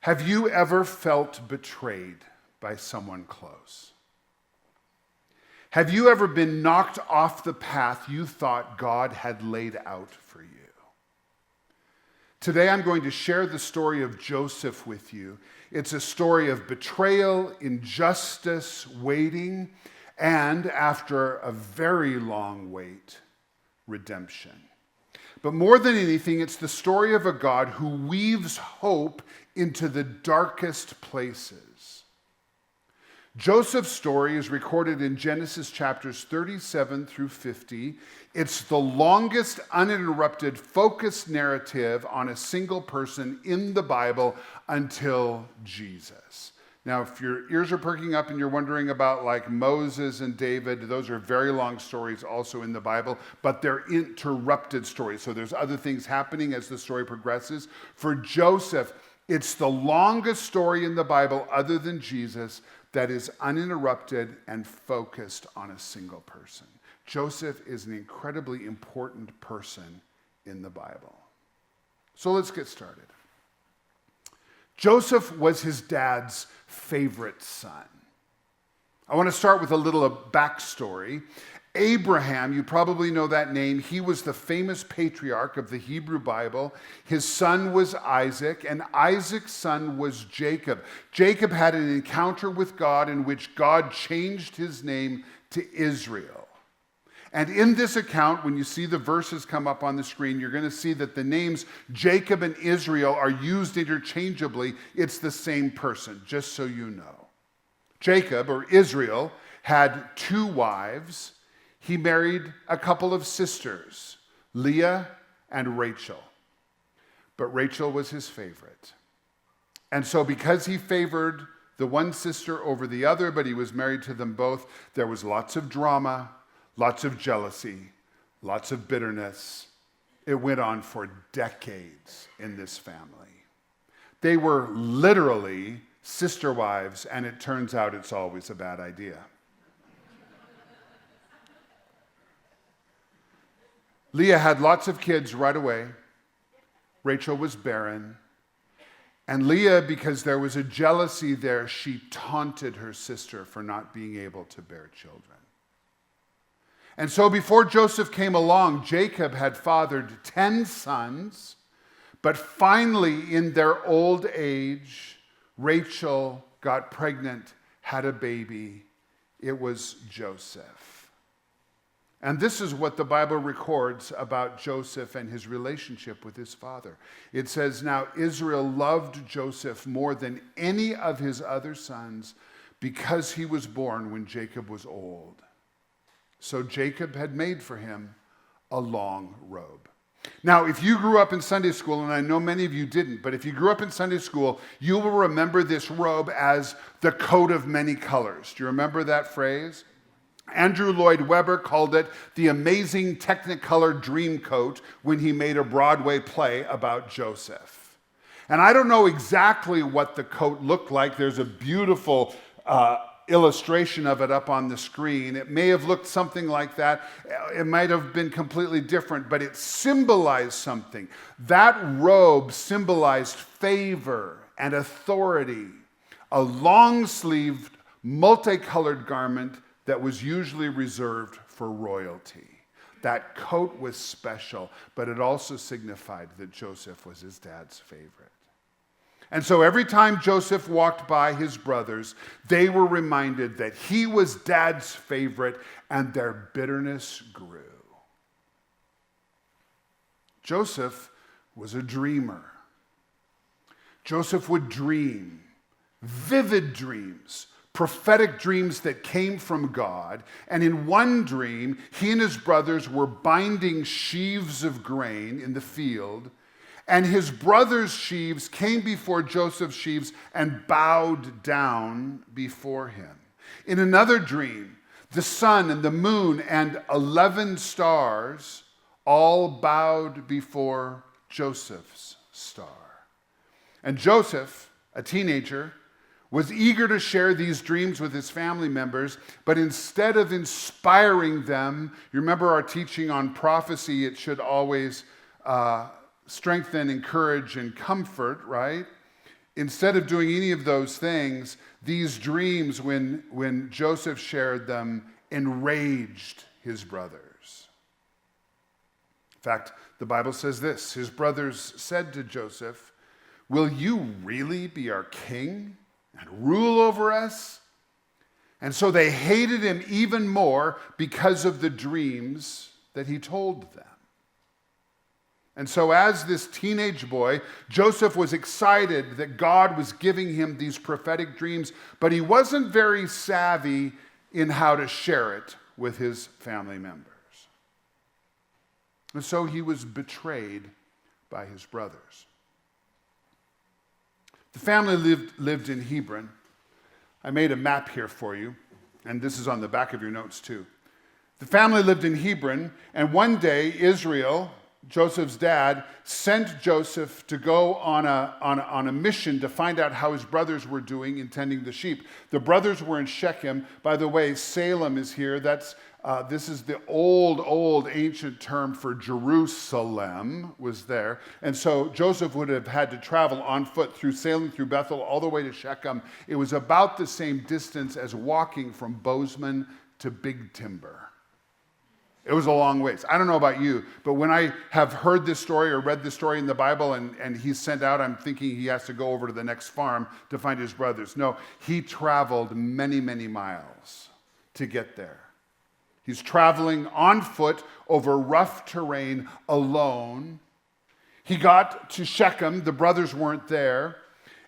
Have you ever felt betrayed by someone close? Have you ever been knocked off the path you thought God had laid out for you? Today I'm going to share the story of Joseph with you. It's a story of betrayal, injustice, waiting, and after a very long wait, redemption. But more than anything, it's the story of a God who weaves hope into the darkest places. Joseph's story is recorded in Genesis chapters 37 through 50. It's the longest uninterrupted, focused narrative on a single person in the Bible until Jesus. Now, if your ears are perking up and you're wondering about like Moses and David, those are very long stories also in the Bible, but they're interrupted stories. So there's other things happening as the story progresses. For Joseph, it's the longest story in the Bible other than Jesus that is uninterrupted and focused on a single person. Joseph is an incredibly important person in the Bible. So let's get started. Joseph was his dad's favorite son. I want to start with a little backstory. Abraham, you probably know that name. He was the famous patriarch of the Hebrew Bible. His son was Isaac, and Isaac's son was Jacob. Jacob had an encounter with God in which God changed his name to Israel. And in this account, when you see the verses come up on the screen, you're going to see that the names Jacob and Israel are used interchangeably. It's the same person, just so you know. Jacob, or Israel, had 2 wives. He married a couple of sisters, Leah and Rachel. But Rachel was his favorite. And so because he favored the one sister over the other, but he was married to them both, there was lots of drama, lots of jealousy, lots of bitterness. It went on for decades in this family. They were literally sister wives, and it turns out it's always a bad idea. Leah had lots of kids right away. Rachel was barren. And Leah, because there was a jealousy there, she taunted her sister for not being able to bear children. And so before Joseph came along, Jacob had fathered 10 sons, but finally in their old age, Rachel got pregnant, had a baby. It was Joseph. And this is what the Bible records about Joseph and his relationship with his father. It says, "Now Israel loved Joseph more than any of his other sons because he was born when Jacob was old. So Jacob had made for him a long robe." Now, if you grew up in Sunday school, and I know many of you didn't, but if you grew up in Sunday school, you will remember this robe as the coat of many colors. Do you remember that phrase? Andrew Lloyd Webber called it the amazing Technicolor dream coat when he made a Broadway play about Joseph. And I don't know exactly what the coat looked like. There's a beautiful illustration of it up on the screen. It may have looked something like that. It might have been completely different, but it symbolized something. That robe symbolized favor and authority, a long-sleeved, multicolored garment that was usually reserved for royalty. That coat was special, but it also signified that Joseph was his dad's favorite. And so every time Joseph walked by his brothers, they were reminded that he was dad's favorite, and their bitterness grew. Joseph was a dreamer. Joseph would dream, vivid dreams, prophetic dreams that came from God. And in one dream, he and his brothers were binding sheaves of grain in the field, and his brothers' sheaves came before Joseph's sheaves and bowed down before him. In another dream, the sun and the moon and 11 stars all bowed before Joseph's star. And Joseph, a teenager, was eager to share these dreams with his family members, but instead of inspiring them, you remember our teaching on prophecy, it should always strengthen, encourage, and comfort, right? Instead of doing any of those things, these dreams, when Joseph shared them, enraged his brothers. In fact, the Bible says this: his brothers said to Joseph, "Will you really be our king and rule over us?" And so they hated him even more because of the dreams that he told them. And so as this teenage boy, Joseph was excited that God was giving him these prophetic dreams, but he wasn't very savvy in how to share it with his family members. And so he was betrayed by his brothers. The family lived in Hebron. I made a map here for you, and this is on the back of your notes too. The family lived in Hebron, and one day Israel, Joseph's dad, sent Joseph to go on a mission to find out how his brothers were doing in tending the sheep. The brothers were in Shechem. By the way, Salem is here. This is the old ancient term for Jerusalem, was there. And so Joseph would have had to travel on foot through Salem, through Bethel, all the way to Shechem. It was about the same distance as walking from Bozeman to Big Timber. It was a long ways. I don't know about you, but when I have heard this story or read this story in the Bible and he's sent out, I'm thinking he has to go over to the next farm to find his brothers. No, he traveled many, many miles to get there. He's traveling on foot over rough terrain alone. He got to Shechem. The brothers weren't there.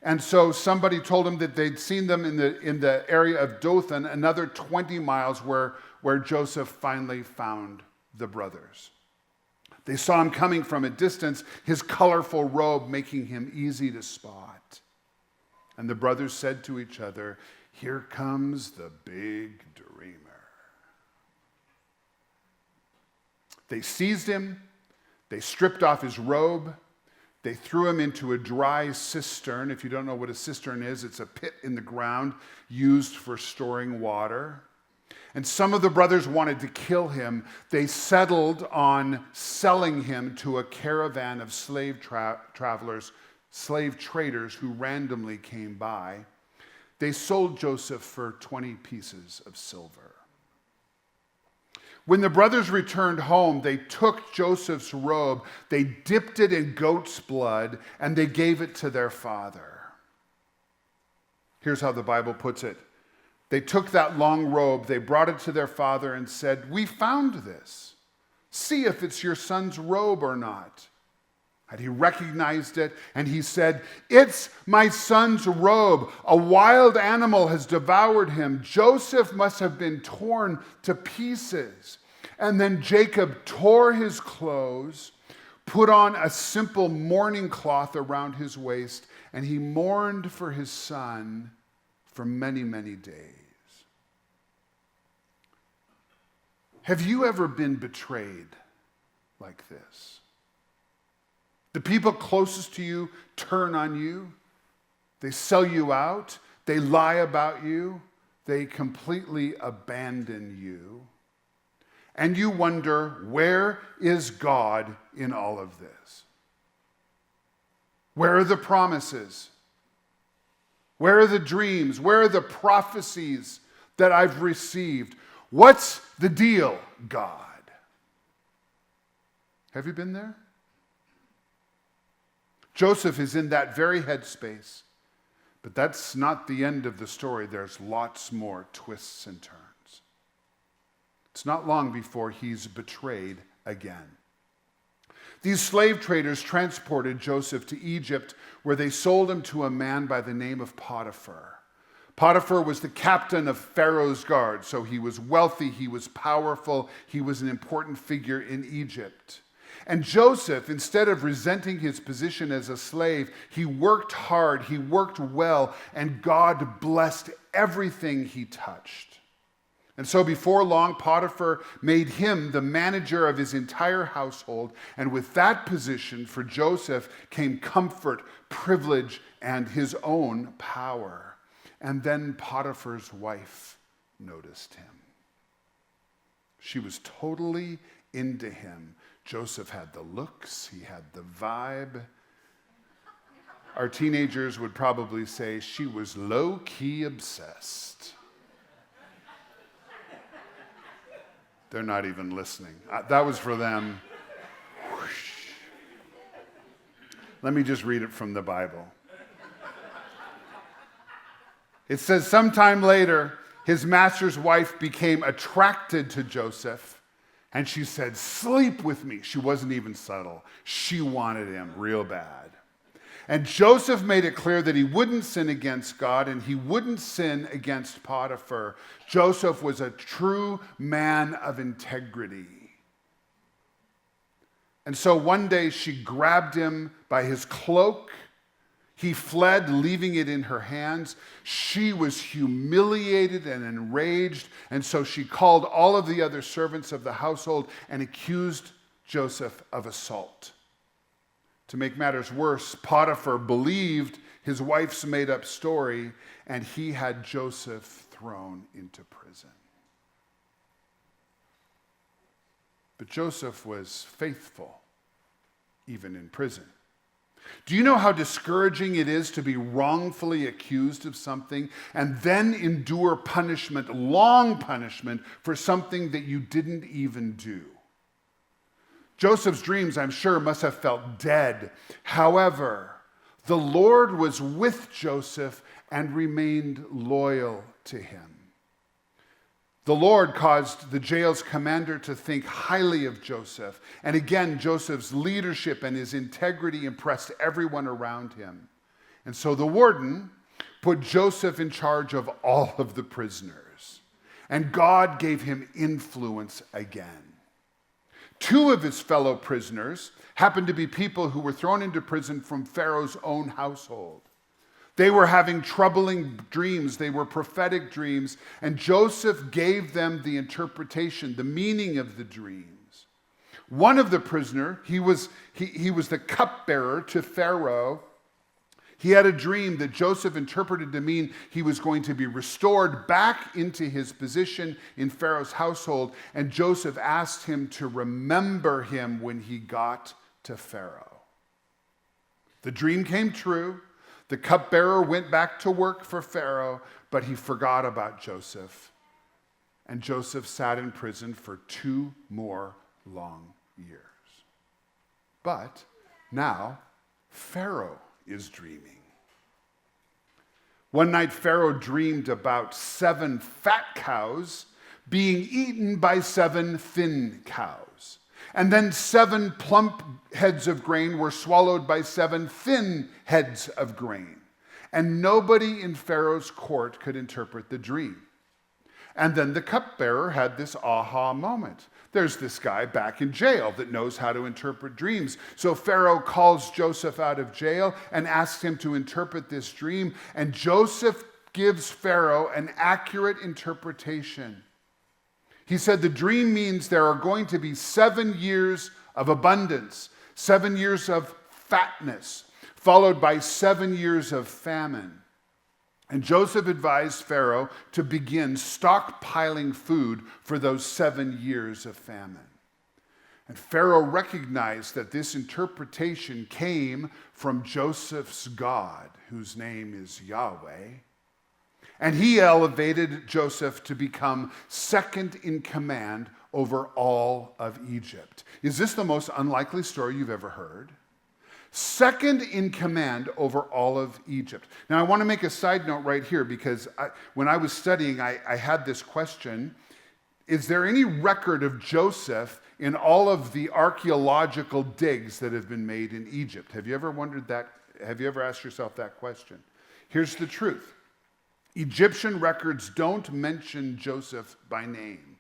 And so somebody told him that they'd seen them in the area of Dothan, another 20 miles where Joseph finally found the brothers. They saw him coming from a distance, his colorful robe making him easy to spot. And the brothers said to each other, "Here comes the big dreamer." They seized him, they stripped off his robe, they threw him into a dry cistern. If you don't know what a cistern is, it's a pit in the ground used for storing water. And some of the brothers wanted to kill him. They settled on selling him to a caravan of slave travelers, slave traders who randomly came by. They sold Joseph for 20 pieces of silver. When the brothers returned home, they took Joseph's robe, they dipped it in goat's blood, and they gave it to their father. Here's how the Bible puts it. They took that long robe, they brought it to their father and said, "We found this. See if it's your son's robe or not." And he recognized it, and he said, "It's my son's robe. A wild animal has devoured him. Joseph must have been torn to pieces." And then Jacob tore his clothes, put on a simple mourning cloth around his waist, and he mourned for his son for many, many days. Have you ever been betrayed like this? The people closest to you turn on you. They sell you out. They lie about you. They completely abandon you. And you wonder, where is God in all of this? Where are the promises? Where are the dreams? Where are the prophecies that I've received? What's the deal, God? Have you been there? Joseph is in that very headspace, but that's not the end of the story. There's lots more twists and turns. It's not long before he's betrayed again. These slave traders transported Joseph to Egypt, where they sold him to a man by the name of Potiphar. Potiphar was the captain of Pharaoh's guard, so he was wealthy, he was powerful, he was an important figure in Egypt. And Joseph, instead of resenting his position as a slave, he worked hard, he worked well, and God blessed everything he touched. And so before long, Potiphar made him the manager of his entire household, and with that position for Joseph came comfort, privilege, and his own power. And then Potiphar's wife noticed him. She was totally into him. Joseph had the looks, he had the vibe. Our teenagers would probably say she was low-key obsessed. They're not even listening. That was for them. Whoosh. Let me just read it from the Bible. It says, sometime later, his master's wife became attracted to Joseph, and she said, sleep with me. She wasn't even subtle. She wanted him real bad. And Joseph made it clear that he wouldn't sin against God and he wouldn't sin against Potiphar. Joseph was a true man of integrity. And so one day she grabbed him by his cloak. He fled, leaving it in her hands. She was humiliated and enraged, and so she called all of the other servants of the household and accused Joseph of assault. To make matters worse, Potiphar believed his wife's made-up story, and he had Joseph thrown into prison. But Joseph was faithful, even in prison. Do you know how discouraging it is to be wrongfully accused of something and then endure punishment, long punishment, for something that you didn't even do? Joseph's dreams, I'm sure, must have felt dead. However, the Lord was with Joseph and remained loyal to him. The Lord caused the jail's commander to think highly of Joseph. And again, Joseph's leadership and his integrity impressed everyone around him. And so the warden put Joseph in charge of all of the prisoners. And God gave him influence again. Two of his fellow prisoners happened to be people who were thrown into prison from Pharaoh's own household. They were having troubling dreams. They were prophetic dreams. And Joseph gave them the interpretation, the meaning of the dreams. One of the prisoner, he was the cupbearer to Pharaoh. He had a dream that Joseph interpreted to mean he was going to be restored back into his position in Pharaoh's household. And Joseph asked him to remember him when he got to Pharaoh. The dream came true. The cupbearer went back to work for Pharaoh, but he forgot about Joseph. And Joseph sat in prison for 2 more long years. But now Pharaoh is dreaming. One night, Pharaoh dreamed about 7 fat cows being eaten by 7 thin cows. And then 7 plump heads of grain were swallowed by 7 thin heads of grain. And nobody in Pharaoh's court could interpret the dream. And then the cupbearer had this aha moment. There's this guy back in jail that knows how to interpret dreams. So Pharaoh calls Joseph out of jail and asks him to interpret this dream. And Joseph gives Pharaoh an accurate interpretation. He said the dream means there are going to be 7 years of abundance, 7 years of fatness, followed by 7 years of famine. And Joseph advised Pharaoh to begin stockpiling food for those 7 years of famine. And Pharaoh recognized that this interpretation came from Joseph's God, whose name is Yahweh. And he elevated Joseph to become second in command over all of Egypt. Is this the most unlikely story you've ever heard? Second in command over all of Egypt. Now, I want to make a side note right here because when I was studying, I had this question. Is there any record of Joseph in all of the archaeological digs that have been made in Egypt? Have you ever wondered that? Have you ever asked yourself that question? Here's the truth. Egyptian records don't mention Joseph by name,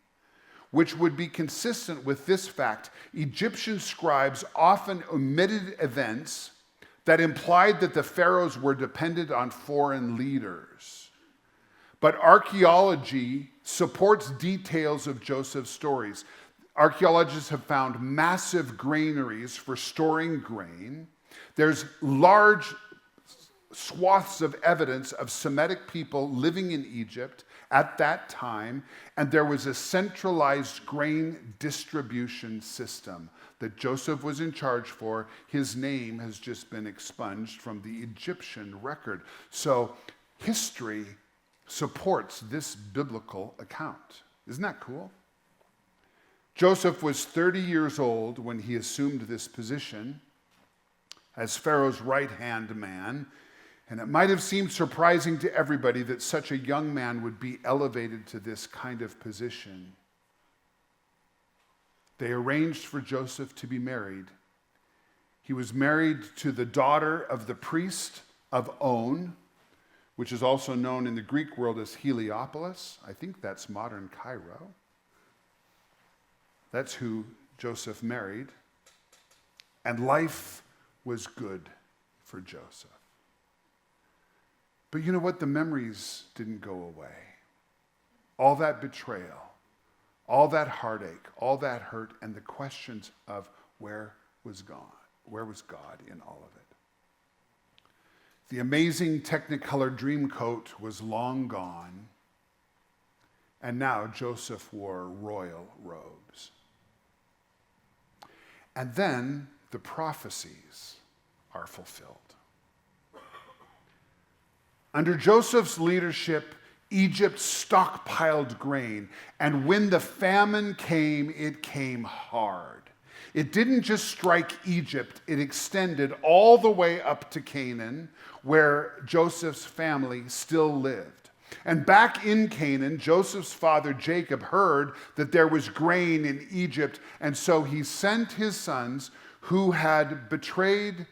which would be consistent with this fact. Egyptian scribes often omitted events that implied that the pharaohs were dependent on foreign leaders. But archaeology supports details of Joseph's stories. Archaeologists have found massive granaries for storing grain. There's large swaths of evidence of Semitic people living in Egypt at that time, and there was a centralized grain distribution system. that Joseph was in charge for, his name has just been expunged from the Egyptian record. So history supports this biblical account. Isn't that cool? Joseph was 30 years old when he assumed this position as Pharaoh's right-hand man, and it might have seemed surprising to everybody that such a young man would be elevated to this kind of position. They arranged for Joseph to be married. He was married to the daughter of the priest of On, which is also known in the Greek world as Heliopolis. I think that's modern Cairo. That's who Joseph married. And life was good for Joseph. But you know what? The memories didn't go away. All that betrayal, all that heartache, all that hurt, and the questions of where was God in all of it. The amazing Technicolor Dreamcoat was long gone, and now Joseph wore royal robes. And then the prophecies are fulfilled. Under Joseph's leadership, Egypt stockpiled grain, and when the famine came, it came hard. It didn't just strike Egypt, it extended all the way up to Canaan, where Joseph's family still lived. And back in Canaan, Joseph's father Jacob heard that there was grain in Egypt, and so he sent his sons who had betrayed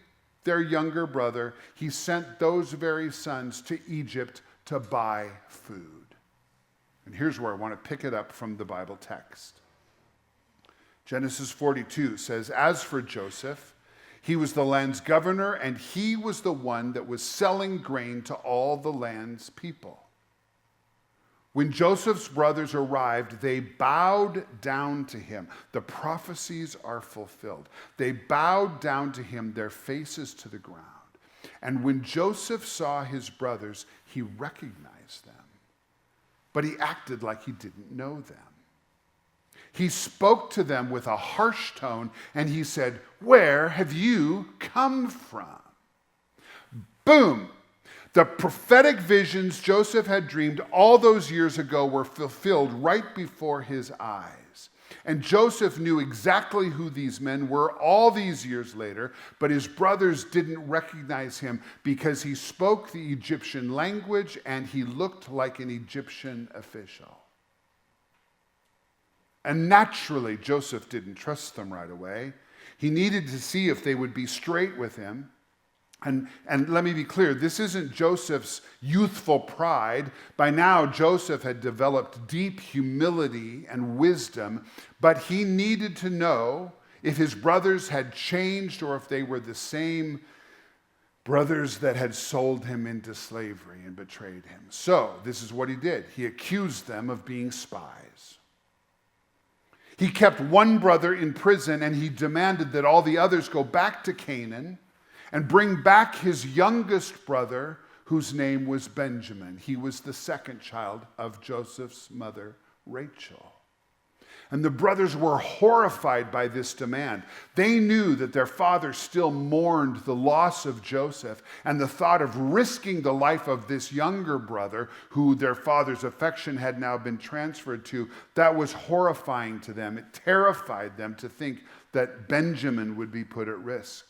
their younger brother, he sent those very sons to Egypt to buy food. And here's where I want to pick it up from the Bible text. Genesis 42 says, "As for Joseph, he was the land's governor, and he was the one that was selling grain to all the land's people. When Joseph's brothers arrived, they bowed down to him." The prophecies are fulfilled. They bowed down to him, their faces to the ground. And when Joseph saw his brothers, he recognized them, but he acted like he didn't know them. He spoke to them with a harsh tone, and he said, "Where have you come from?" Boom! The prophetic visions Joseph had dreamed all those years ago were fulfilled right before his eyes. And Joseph knew exactly who these men were all these years later, but his brothers didn't recognize him because he spoke the Egyptian language and he looked like an Egyptian official. And naturally, Joseph didn't trust them right away. He needed to see if they would be straight with him. And let me be clear, this isn't Joseph's youthful pride. By now, Joseph had developed deep humility and wisdom, but he needed to know if his brothers had changed or if they were the same brothers that had sold him into slavery and betrayed him. So, this is what he did. He accused them of being spies. He kept one brother in prison, and he demanded that all the others go back to Canaan and bring back his youngest brother, whose name was Benjamin. He was the second child of Joseph's mother, Rachel. And the brothers were horrified by this demand. They knew that their father still mourned the loss of Joseph, and the thought of risking the life of this younger brother, who their father's affection had now been transferred to, that was horrifying to them. It terrified them to think that Benjamin would be put at risk.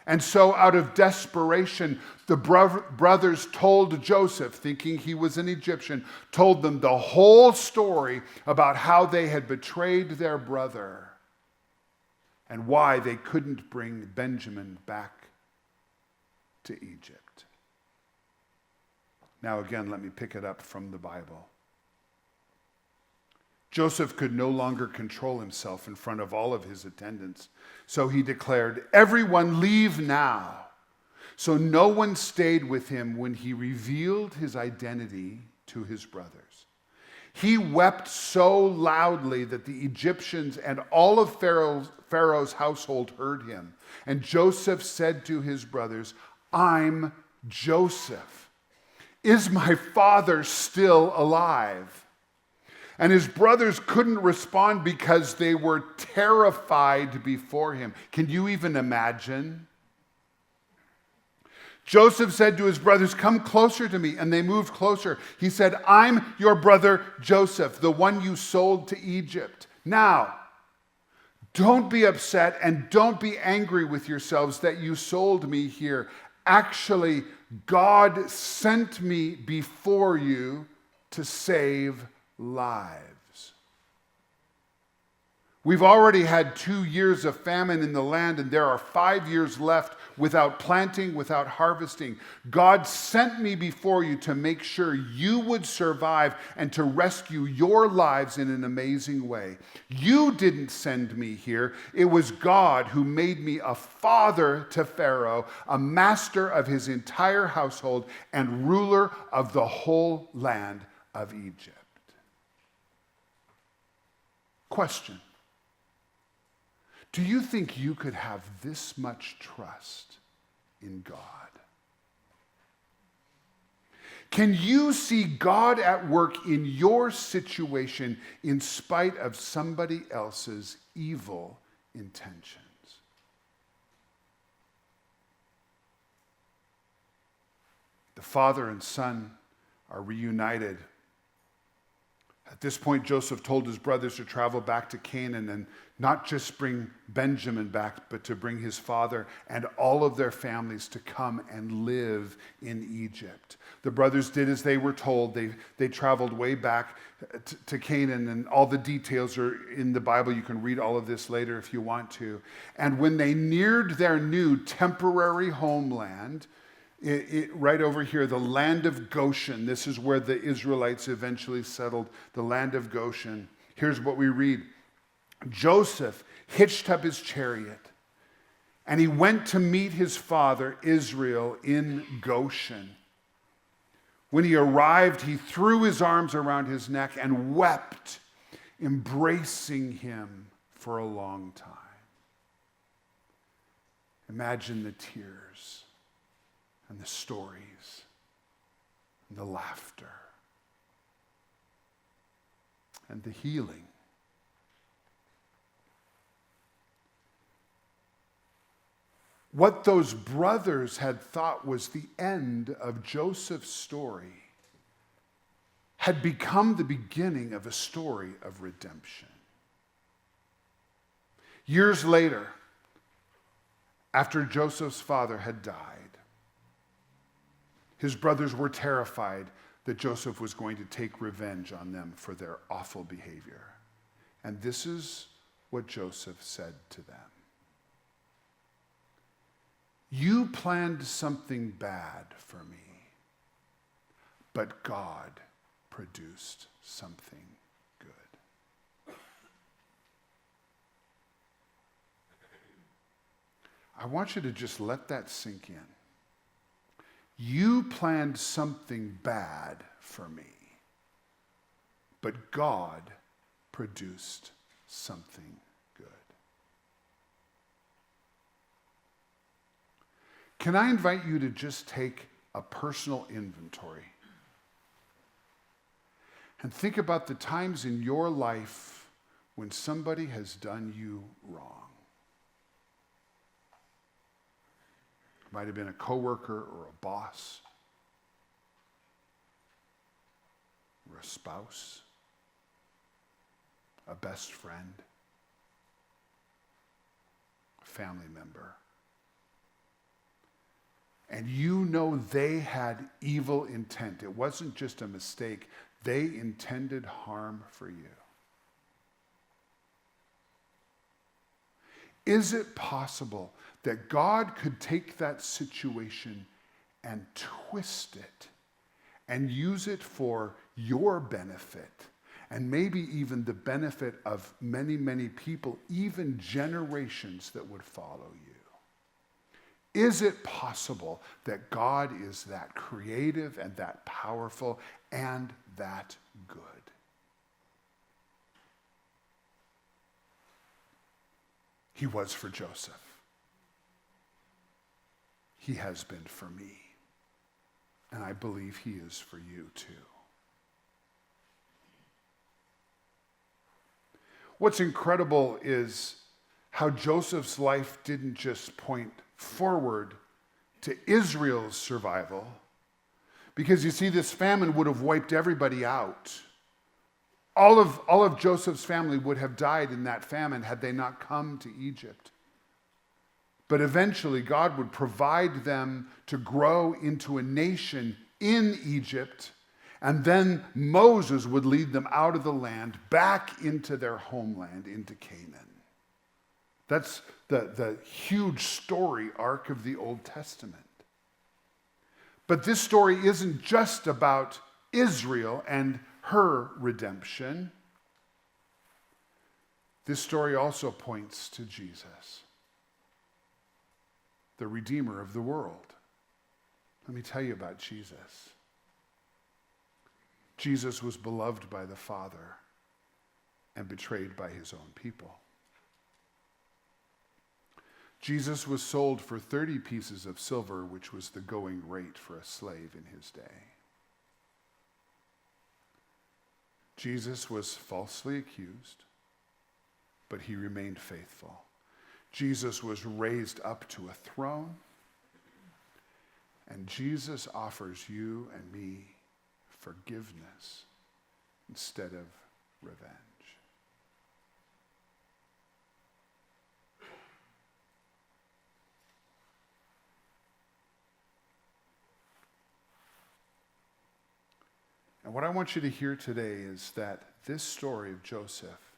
And so out of desperation, the brothers told Joseph, thinking he was an Egyptian, told them the whole story about how they had betrayed their brother and why they couldn't bring Benjamin back to Egypt. Now again, let me pick it up from the Bible. Joseph could no longer control himself in front of all of his attendants, so he declared, "Everyone leave now." So no one stayed with him when he revealed his identity to his brothers. He wept so loudly that the Egyptians and all of Pharaoh's household heard him. And Joseph said to his brothers, "I'm Joseph. Is my father still alive?" And his brothers couldn't respond because they were terrified before him. Can you even imagine? Joseph said to his brothers, "Come closer to me." And they moved closer. He said, "I'm your brother Joseph, the one you sold to Egypt. Now, don't be upset and don't be angry with yourselves that you sold me here. Actually, God sent me before you to save lives." We've already had 2 years of famine in the land, and there are 5 years left without planting, without harvesting. God sent me before you to make sure you would survive and to rescue your lives in an amazing way. You didn't send me here. It was God who made me a father to Pharaoh, a master of his entire household, and ruler of the whole land of Egypt. Question. Do you think you could have this much trust in God? Can you see God at work in your situation in spite of somebody else's evil intentions? The father and son are reunited. At this point, Joseph told his brothers to travel back to Canaan and not just bring Benjamin back, but to bring his father and all of their families to come and live in Egypt. The brothers did as they were told. They traveled way back to Canaan, and all the details are in the Bible. You can read all of this later if you want to. And when they neared their new temporary homeland, right over here, the land of Goshen. This is where the Israelites eventually settled, the land of Goshen. Here's what we read. Joseph hitched up his chariot, and he went to meet his father Israel in Goshen. When he arrived, he threw his arms around his neck and wept, embracing him for a long time. Imagine the tears and the stories and the laughter and the healing. What those brothers had thought was the end of Joseph's story had become the beginning of a story of redemption. Years later, after Joseph's father had died, his brothers were terrified that Joseph was going to take revenge on them for their awful behavior. And this is what Joseph said to them. You planned something bad for me, but God produced something good. I want you to just let that sink in. You planned something bad for me, but God produced something good. Can I invite you to just take a personal inventory and think about the times in your life when somebody has done you wrong? It might have been a coworker or a boss or a spouse, a best friend, a family member. And you know they had evil intent. It wasn't just a mistake. They intended harm for you. Is it possible that God could take that situation and twist it and use it for your benefit and maybe even the benefit of many, many people, even generations that would follow you? Is it possible that God is that creative and that powerful and that good? He was for Joseph. He has been for me. And I believe he is for you too. What's incredible is how Joseph's life didn't just point forward to Israel's survival, because you see, this famine would have wiped everybody out. All of Joseph's family would have died in that famine had they not come to Egypt. But eventually, God would provide them to grow into a nation in Egypt, and then Moses would lead them out of the land back into their homeland, into Canaan. That's the huge story arc of the Old Testament. But this story isn't just about Israel and her redemption. This story also points to Jesus, the Redeemer of the world. Let me tell you about Jesus. Jesus was beloved by the Father and betrayed by his own people. Jesus was sold for 30 pieces of silver, which was the going rate for a slave in his day. Jesus was falsely accused, but he remained faithful. Jesus was raised up to a throne, and Jesus offers you and me forgiveness instead of revenge. And what I want you to hear today is that this story of Joseph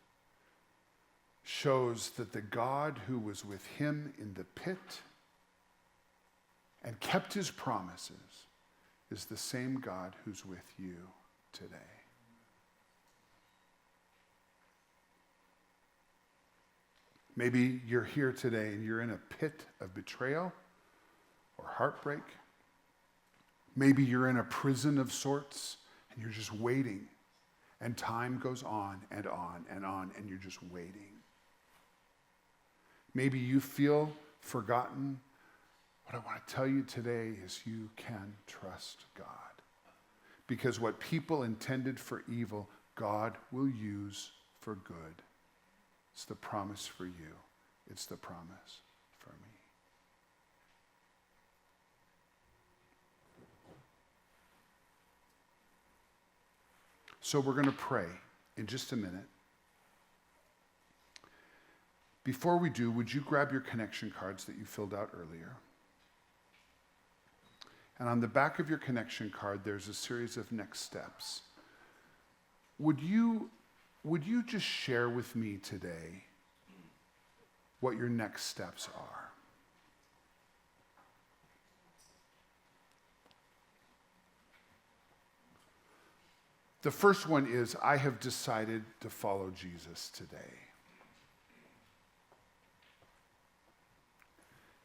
shows that the God who was with him in the pit and kept his promises is the same God who's with you today. Maybe you're here today and you're in a pit of betrayal or heartbreak. Maybe you're in a prison of sorts and you're just waiting, and time goes on and on and on, and you're just waiting. Maybe you feel forgotten. What I want to tell you today is you can trust God, because what people intended for evil, God will use for good. It's the promise for you. It's the promise for me. So we're going to pray in just a minute. Before we do, would you grab your connection cards that you filled out earlier? And on the back of your connection card, there's a series of next steps. Would you just share with me today what your next steps are? The first one is, I have decided to follow Jesus today.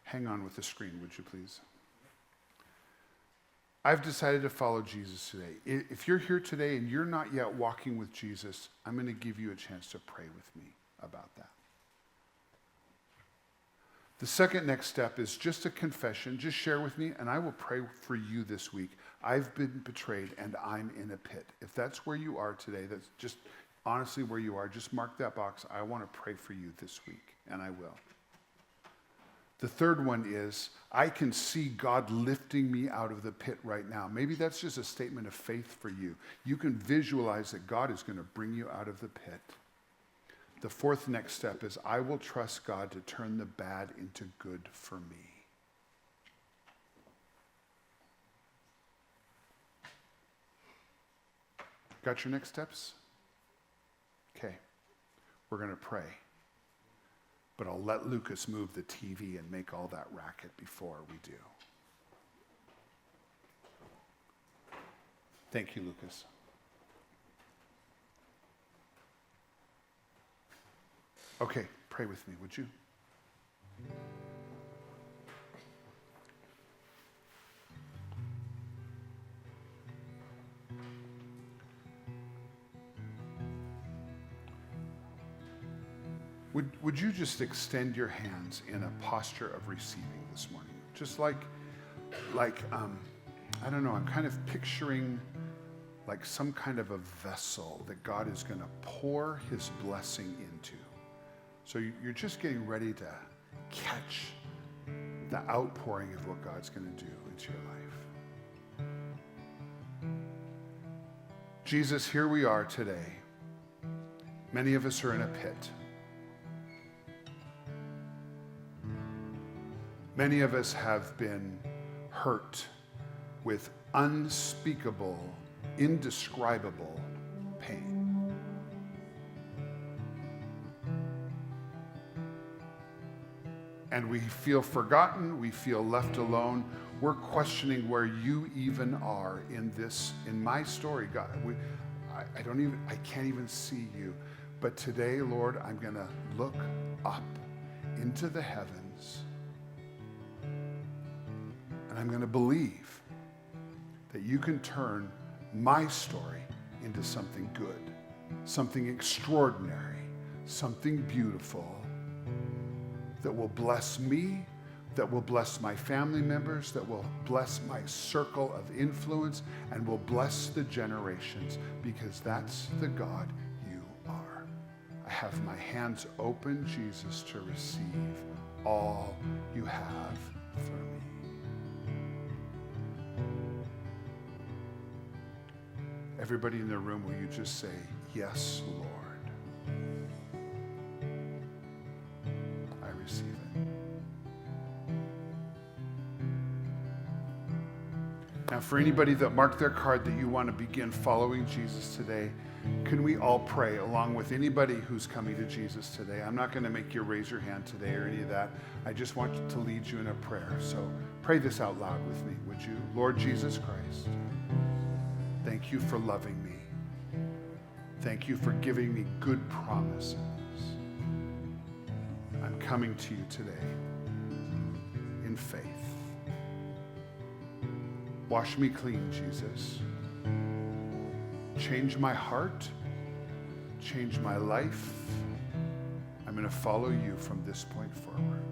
Hang on with the screen, would you please? I've decided to follow Jesus today. If you're here today and you're not yet walking with Jesus, I'm going to give you a chance to pray with me about that. The second next step is just a confession. Just share with me, and I will pray for you this week. I've been betrayed, and I'm in a pit. If that's where you are today, that's just honestly where you are, just mark that box. I want to pray for you this week, and I will. The third one is, I can see God lifting me out of the pit right now. Maybe that's just a statement of faith for you. You can visualize that God is going to bring you out of the pit. The fourth next step is, I will trust God to turn the bad into good for me. Got your next steps? Okay, we're going to pray. But I'll let Lucas move the TV and make all that racket before we do. Thank you, Lucas. Okay, pray with me, would you? Would you just extend your hands in a posture of receiving this morning? Just like I don't know, I'm kind of picturing like some kind of a vessel that God is going to pour his blessing into. So you're just getting ready to catch the outpouring of what God's going to do into your life. Jesus, here we are today. Many of us are in a pit. Many of us have been hurt with unspeakable, indescribable pain. And we feel forgotten, we feel left alone. We're questioning where you even are in my story, God. I can't even see you. But today, Lord, I'm going to look up into the heavens, and I'm going to believe that you can turn my story into something good, something extraordinary, something beautiful that will bless me, that will bless my family members, that will bless my circle of influence, and will bless the generations, because that's the God you are. I have my hands open, Jesus, to receive all you have for me. Everybody in the room, will you just say, yes, Lord? I receive it. Now, for anybody that marked their card that you want to begin following Jesus today, can we all pray along with anybody who's coming to Jesus today? I'm not going to make you raise your hand today or any of that. I just want to lead you in a prayer. So pray this out loud with me, would you? Lord Jesus Christ, thank you for loving me. Thank you for giving me good promises. I'm coming to you today in faith. Wash me clean, Jesus. Change my heart. Change my life. I'm going to follow you from this point forward.